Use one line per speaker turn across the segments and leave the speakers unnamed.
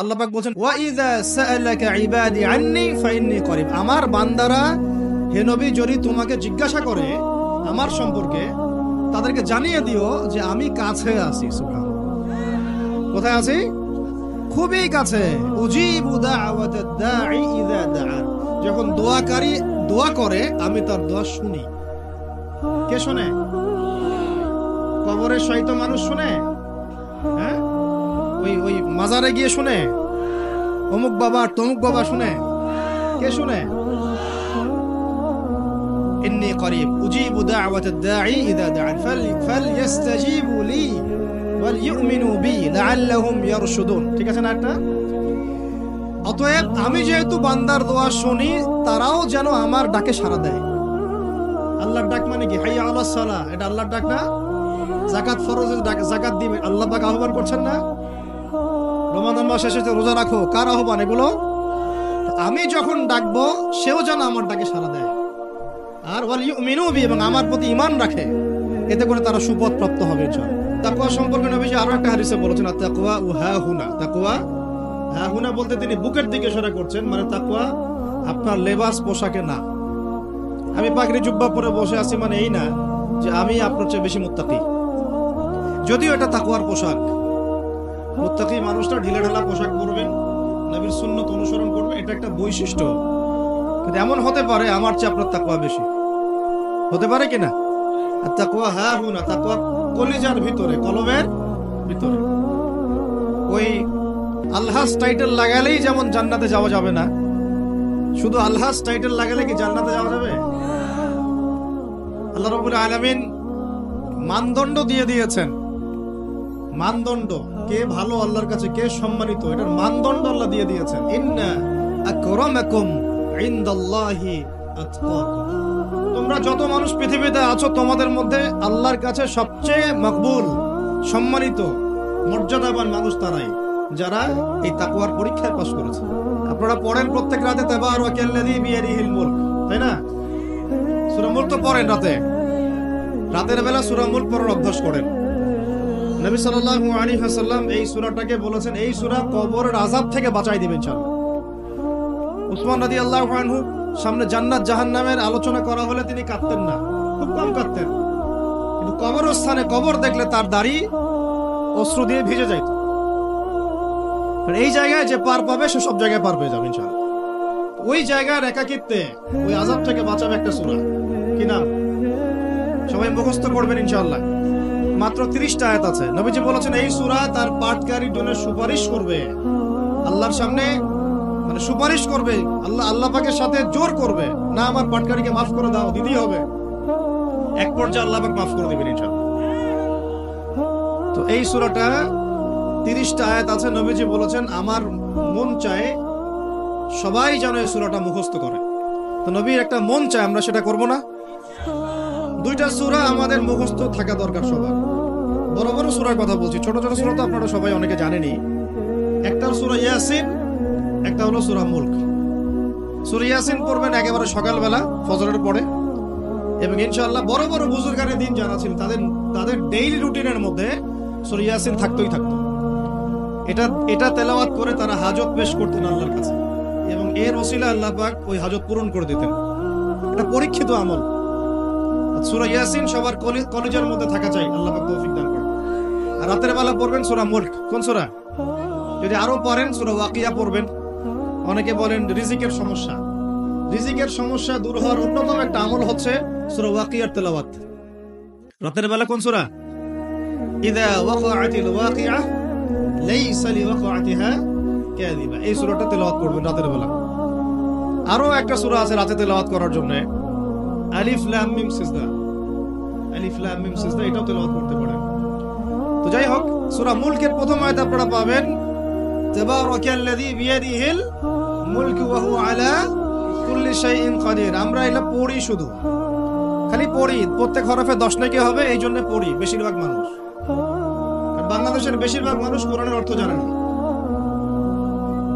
আল্লাহ পাক বলেন ওয়া ইযা সাআলাকা ইবাদি আন্নী ফাইন্নী করিব, আমার বান্দারা হে নবী যদি তোমাকে জিজ্ঞাসা করে আমার সম্পর্কে তাদেরকে জানিয়ে দিও যে আমি কাছে আছি। সুবহানাল্লাহ, কোথায় আছি? খুবই কাছে। উজিবু দাওয়াতাদ দাঈ ইযা দাআন, যখন দোয়াকারী দোয়া করে আমি তার দোয়া শুনি। কে শুনে? কবরে শয়িত মানুষ শুনে? হ্যাঁ, ওই মাজারে গিয়ে শুনে? অমুক বাবা তমুক বাবা শুনে? কে শুনে? ইন্নী করিব উজিবু দাওয়াতাদ দাঈ ইযা দাআন ফালইস্তাজিবু লি ওয়াল ইউমিনু বি লাআল্লাহুম ইয়ারশুদুন। ঠিক আছে না? একটা অতএব আমি যেহেতু বান্দার দোয়া শুনি, তারাও যেন আমার ডাকে সাড়া দেয়। আল্লাহর ডাক মানে কি? হাইয়া আলাস সালাহ, এটা আল্লাহর ডাক না? যাকাত ফরজের ডাক, যাকাত দিবে, আল্লাহ পাক আহ্বান করছেন না? রমাদান মাস এসেছে, রোজা রাখো, কার আহ্বান এগুলো? আমি যখন ডাকবো সেও যেন আমার ডাকে সাড়া দেয়। আর ওয়াল ইউমিনু বি, এবং আমার প্রতি ঈমান রাখে, এতে করে তারা সুপথ প্রাপ্ত হবে ইনশাআল্লাহ। তাকওয়া সম্পর্কে নবীজি আরো একটা হাদিসে বলেছেন, তাকওয়া হা হুনা। তাকওয়া হা হুনা বলতে তিনি বুকের দিকে ইশারা করছেন, মানে তাকওয়া আপনার লেবাস পোশাকে না। আমি পাগড়ি জুব্বা পরে বসে আছি মানে এই না যে আমি আপনার চেয়ে বেশি মুত্তাকি, যদিও এটা তাকওয়ার পোশাক। মুত্তাকি মানুষটা ঢিলে ঢালা পোশাক পরবেন, নবীর সুন্নাত অনুসরণ করবেন, এটা একটা বৈশিষ্ট্য। কিন্তু এমন হতে পারে আমার চেয়ে আপনার তাকওয়া বেশি, হতে পারে কিনা? আর তাকওয়া হা হুনা, তাকওয়া কলিজার ভিতরে, কলবের ভিতরে। ওই আলহাজ টাইটেল লাগালেই যেমন জান্নাতে যাওয়া যাবে না, শুধু আলহাজ টাইটেল লাগালে কি জান্নাতে যাওয়া যাবে? আল্লাহ রাব্বুল আলামিন মানদণ্ড দিয়ে দিয়েছেন। মানদণ্ড, কে ভালো আল্লাহর কাছে, কে সম্মানিত, এটার মানদণ্ড আল্লাহ দিয়ে দিয়েছেন। ইন্না আকরামাকুম ইনদাল্লাহি আতকাকুম, তোমরা যত মানুষ পৃথিবীতে আছো তোমাদের মধ্যে আল্লাহর কাছে সবচেয়ে মকবুল, সম্মানিত, মর্যাদাবান মানুষ তারাই যারা এই তাকওয়ার পরীক্ষায় পাস করেছে। আপনারা পড়েন প্রত্যেক রাতে তাবারাকাল্লাযী বিয়াদিহিল মুলক, তাই না? সূরা মুলক তো পড়েন রাতে, রাতের বেলা সূরা মুলক পড়ার অভ্যাস করেন। নবী সাল্লাল্লাহু আলাইহি ওয়াসাল্লাম এই সূরাটাকে বলেছেন এই সূরা কবরের আযাব থেকে বাঁচাই দিবে ইনশাআল্লাহ। উসমান রাদিয়াল্লাহু আনহু সামনে জান্নাত জাহান্নামের আলোচনা করা হলে তিনি কাঁদতেন না, খুব কম কাঁদতেন, কিন্তু কবরস্থানে কবর দেখলে তার দাড়ি অশ্রু দিয়ে ভিজে যাইত। এই জায়গায় যে পার পাবে সে সব জায়গায় পার পেয়ে যাবে ইনশাআল্লাহ। ওই জায়গার একাকিত্বে ওই আযাব থেকে বাঁচাবে একটা সূরা, কি নাম? সবাই মুখস্থ করবেন ইনশাআল্লাহ। মাত্র 30টা আয়াত আছে। নবীজি বলেছেন এই সূরা তার পাঠকারীর জন্য সুপারিশ করবে আল্লাহর সামনে, মানে সুপারিশ করবে আল্লাহ পাকের সাথে জোর করবে, না আমার পাঠকারীকে মাফ করে দাও, দিতেই হবে। এক পর্যায়ে আল্লাহ পাক মাফ করে দিবেন ইনশাআল্লাহ। তো এই সূরাটা 30টা আয়াত আছে। নবীজি বলেছেন আমার মন চায় সবাই যেন এই সূরাটা মুখস্থ করে। তো নবীর একটা মন চায়, আমরা সেটা করব না? 2টা সূরা আমাদের মুখস্থ থাকা দরকার সবার। বড় বড় সূরার কথা বলছি, ছোট ছোট সূরা তো আপনারা সবাই অনেকে জানেনই। একটা সূরা ইয়াসিন, একটা হলো সূরা মুলক। সূরা ইয়াসিন পড়বেন একেবারে সকালবেলা ফজরের পরে, এবং ইনশাআল্লাহ বড় বড় বুজুর্গানের দিন যারা ছিল তাদের ডেইলি রুটিনের মধ্যে সূরা ইয়াসিন থাকতোই থাকতো। এটা তেলাওয়াত করে তারা হাজত পেশ করতেন আল্লাহর কাছে, এবং এর ওসিলা আল্লাহ পাক ওই হাজত পূরণ করে দিতেন। এটা পরীক্ষিত আমল। সূরা ইয়াসিন সবার কলিজার মধ্যে থাকা চাই, আল্লাহ পাক তৌফিক দান করেন। আর রাতের বেলা পড়বেন সূরা মুলক। কোন সূরা? যদি আরো পড়েন সূরা ওয়াকিয়া পড়বেন। অনেকে বলেন রিজিকের সমস্যা দূর হওয়ার অন্যতম একটা আমল হচ্ছে সূরা ওয়াকিয়ার তেলাওয়াত। রাতের বেলা কোন সূরা? ইযা ওয়াকাআতিল ওয়াকিআ লাইসা লিওয়াকাআতিহা কাযিবা, এই সূরাটা তেলাওয়াত করবেন রাতের বেলা। আরো একটা সূরা আছে রাতে তেলাওয়াত করার জন্য, আলিফ লাম মিম সিজদা। এটাও তেলাওয়াত করতে পারেন। তো যাই হোক, সূরা মুলকের প্রথম আয়াত আপনারা পাবেন তাবারাকাল্লাযী বিয়াদিহিল মুলকু ওয়া হুয়া আলা কুল্লি শাইইন কাদির। আমরা এটা পড়ি, শুধু খালি পড়ি, প্রত্যেক হরফে 10 নাকি হবে, এই জন্য পড়ি বেশিরভাগ মানুষ। বাংলাদেশের বেশিরভাগ মানুষ কোরআনের অর্থ জানে না।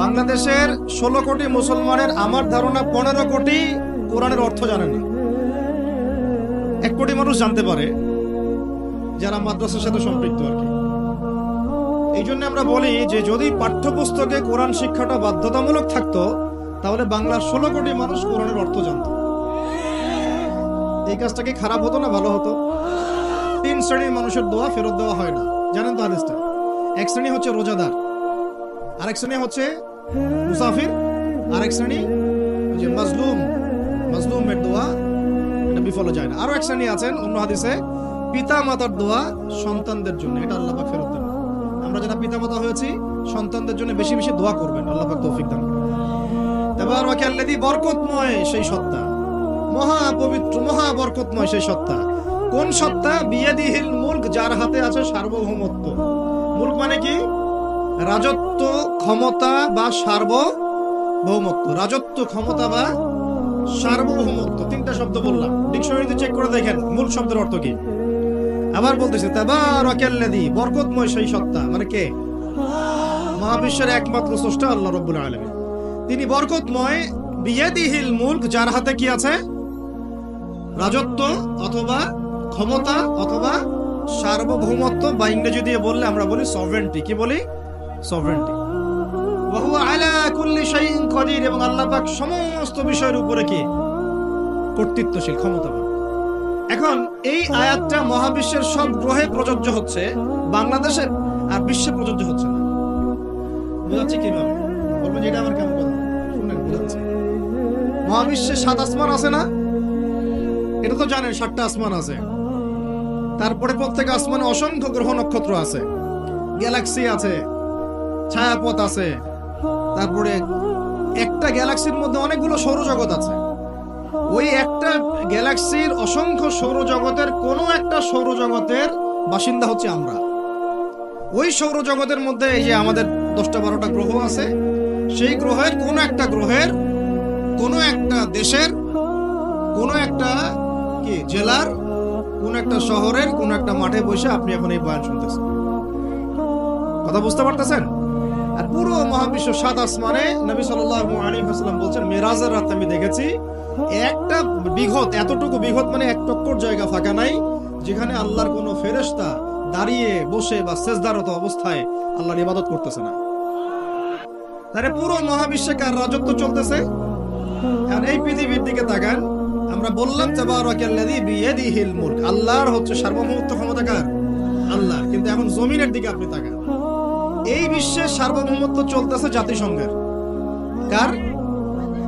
বাংলাদেশের 16 কোটি মুসলমানের আমার ধারণা 15 কোটি কোরআনের অর্থ জানে না। 1 কোটি মানুষ জানতে পারে যারা মাদ্রাসার সাথে সম্পৃক্ত আর কি। এই জন্য আমরা বলি যে যদি পাঠ্যপুস্তকে কোরআন শিক্ষাটা বাধ্যতামূলক থাকতো তাহলে বাংলার 16 কোটি মানুষ কোরআনের অর্থ জানত। এই কাজটা কি খারাপ হতো না ভালো হতো? 3 শ্রেণীর মানুষের দোয়া ফেরত দেওয়া হয় না, জানেন তো হাদিসটা? এক শ্রেণী হচ্ছে রোজাদার, আরেক শ্রেণী হচ্ছে মুসাফির, আরেক শ্রেণী যে মাজলুমের দোয়া এটা বিফল যায় না। আরো এক শ্রেণী আছেন অন্য হাদিসে পিতা মাতার দোয়া সন্তানদের জন্য, এটা আল্লাহ পাক ফেরত দেন। আমরা যারা পিতা মাতা হয়েছি সন্তানদের জন্য বেশি বেশি দোয়া করবেন, আল্লাহ পাক তৌফিক দান করেন। তাবারাকাল্লাযী বরকতময় সেই সত্তা, মহা পবিত্র মহা বরকতময় সেই সত্তা। কোন সত্তা? বিয়াদিহিল মুলক, যার হাতে আছে সার্বভৌমত্ব। মুলক মানে কি? রাজত্ব, ক্ষমতা বা সার্বভৌমত্ব। রাজত্ব, ক্ষমতা বা সার্বভৌমত্ব, তিনটা শব্দ বললাম। ডিকশনারিতে চেক করে দেখেন মুলক শব্দের অর্থ কি। আবার বলতেছে তাবারাকাল্লাযী, বরকতময় সেই সত্তা মানে কে? মহাবিশ্বের একমাত্র স্রষ্টা আল্লাহ রাব্বুল আলামিন। তিনি বরকতময়, বিয়াদিহিল মুলক, যার হাতে কি আছে? রাজত্ব অথবা ক্ষমতা অথবা সার্বভৌমত্ব, বা ইংরেজি দিয়ে বললে আমরা বলি সভরেন্টি। কি বলি? সভরেন্টি। ওয়া হুয়া আলা কুল্লি শাইইন কাদির, এবং আল্লাহ পাক সমস্ত বিষয়ের উপরে কি? কর্তৃত্বশীল, ক্ষমতাবান। এখন এই আয়াতটা মহাবিশ্বের সব গ্রহে প্রযোজ্য হচ্ছে, বাংলাদেশে আর বিশ্বে প্রযোজ্য হচ্ছে না। বুঝাচ্ছি কিভাবে? বলবেন যেটা আমার কেমন কথা, শুনেন বুঝাচ্ছি। মহাবিশ্বে 7 আসমান আছে না? এটা তো জানেন 7টা আসমান আছে। তারপরে প্রত্যেক আসমানে অসংখ্য গ্রহ নক্ষত্র আছে, গ্যালাক্সি আছে, ছায়াপথ আছে। তারপরে একটা গ্যালাক্সির মধ্যে অনেকগুলো সৌরজগৎ আছে। ওই একটা গ্যালাক্সির অসংখ্য সৌরজগতের কোন একটা সৌরজগতের বাসিন্দা হচ্ছে আমরা। ওই সৌরজগতের মধ্যে এই যে আমাদের 10টা 12টা গ্রহ আছে, সেই গ্রহের কোন একটা গ্রহের কোন একটা দেশের কোন একটা কি জেলার কোন একটা শহরের কোন একটা মাঠে বসে আপনি এখন এই বয়ান শুনতেছেন। কথা বুঝতে পারতেছেন? আর পুরো মহাবিশ্ব 7 আসমানে নবী সাল্লাল্লাহু আলাইহি ওয়াসাল্লাম বলছেন মেরাজের রাতে আমি দেখেছি একটা বিঘত, এতটুকু বিঘত মানে 1 টক্কর জায়গা ফাঁকা নাই যেখানে আল্লাহর কোনো ফেরেশতা দাঁড়িয়ে বসে বা সেজদারত অবস্থায় আল্লাহর ইবাদত করতেছে না। তাহলে পুরো মহাবিশ্বে কার রাজত্ব চলতেছে? আর এই পৃথিবীর দিকে তাকান, আমরা বললাম তাবারাকাল্লাযী বিয়াদিহিল মুলক, আল্লাহর হচ্ছে সার্বভৌমত্ব, ক্ষমতা কার? আল্লাহর। কিন্তু এখন জমিনের দিকে আপনি তাকান, এই বিশ্বের সার্বভৌমত্ব চলতেছে জাতিসংঘের। কার?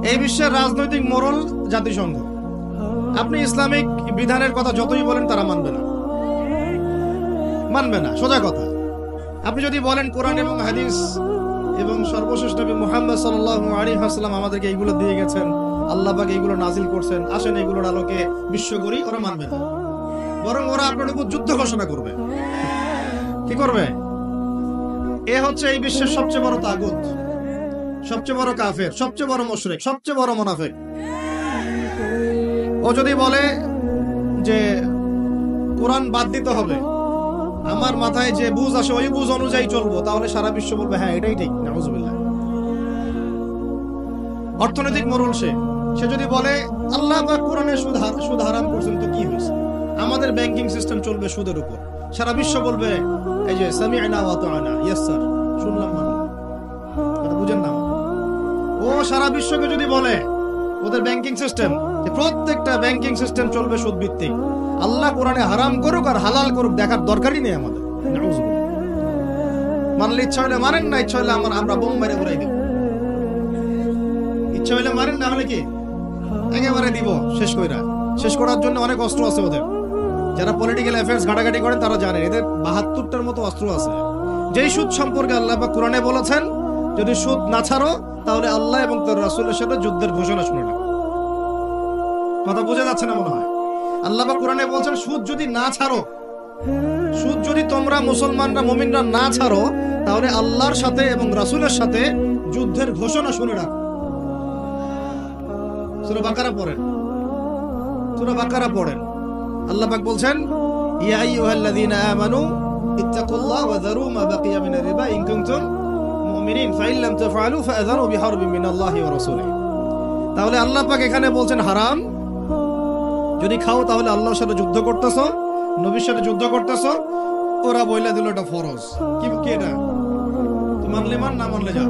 এই বিশ্বের রাজনৈতিক মোড়ল জাতিসংঘ। আপনি ইসলামিক বিধানের কথা যতই বলেন তারা মানবে না, সোজা কথা। আপনি যদি বলেন কোরআন এবং হাদিস এবং সর্বশেষ নবী মুহাম্মদ সাল্লাল্লাহু আলাইহি ওয়াসাল্লাম আমাদেরকে এইগুলো দিয়ে গেছেন, আল্লাহ পাক এইগুলো নাজিল করছেন, আসেন এগুলোর আলোকে বিশ্ব গড়ি, ওরা মানবে না। বরং ওরা আপনার উপর যুদ্ধ ঘোষণা করবে। কি করবে? এ হচ্ছে এই বিশ্বের সবচেয়ে বড় তাগুত, সবচেয়ে বড় কাফের, সবচেয়ে বড় মুশরিক, সবচেয়ে বড় মুনাফিক। ও যদি বলে যে কোরআন বাদ দিতে হবে, আমার মাথায় যে বুঝ আসে ওই বুঝ অনুযায়ী চলবো, তাহলে সারা বিশ্ব বলবে হ্যাঁ এটাই ঠিক। নাউজুবিল্লাহ। অর্থনৈতিক মোড়ল সে যদি বলে আল্লাহ পাক কোরআনে সুদ হারাম করছেন, তো কি হয়েছে? আমাদের ব্যাংকিং সিস্টেম চলবে সুদের উপর, সারা বিশ্ব বলবে এই যে সামি'না ওয়া আতা'না, ইয়েস স্যার, শুনলাম মানলাম। এটা বুঝেন না? ও সারা বিশ্বকে যদি বলে ওদের ব্যাংকিং সিস্টেম, যে প্রত্যেকটা ব্যাংকিং সিস্টেম চলবে সুদ ভিত্তিক, আল্লাহ কোরআনে হারাম করুক আর হালাল করুক দেখার দরকারই নেই আমাদের। নাউজুবিল্লাহ। মানলে ইচ্ছা হলে মানেন, না ইচ্ছা হলে আমরা বোম মেরে উড়াই দেব। ইচ্ছা হলে মানেন, না হলে কি একেবারে দিব শেষ করার জন্য অনেক অস্ত্র আছে ওদের। যারা পলিটিক্যাল অ্যাফেয়ার্স ঘাটাঘাটি করেন তারা জানেন এদের 72টার মতো অস্ত্র আছে। যেই সুদ সম্পর্কে আল্লাহ পাক কোরআনে বলেছেন যদি সুদ না ছাড়ো তাহলে আল্লাহ এবং তার রাসূলের সাথে যুদ্ধের ঘোষণা শুনে না। কথা বোঝা যাচ্ছে না মনে হয়? আল্লাহ পাক কোরআনে বলছেন সুদ যদি না ছাড়ো, সুদ যদি তোমরা মুসলমানরা মুমিনরা না ছাড়ো, তাহলে আল্লাহর সাথে এবং রাসূলের সাথে যুদ্ধের ঘোষণা শুনে রাখো। সূরা বাকারা পড়েন। আল্লাহ পাক বলছেন ইয়া আইয়ুহাল্লাযীনা আমানু ইত্তাকুল্লাহ ওয়া যারু মা বাকিয়া মিনার রিবা ইন কুনতুম মুমিনিন ফাইন লাম তাফআলু ফাআযানু বিহারবিন মিনাল্লাহি ওয়া রাসূলিহি। তাহলে আল্লাহ পাক এখানে বলছেন হারাম, যদি খাও তাহলে আল্লাহর সাথে যুদ্ধ করতেছো, নবীর সাথে যুদ্ধ করতেছো। ওরা বইলা দিল এটা ফরজ। কি কি এটা? তুই মানলে মান, না মানলে যা।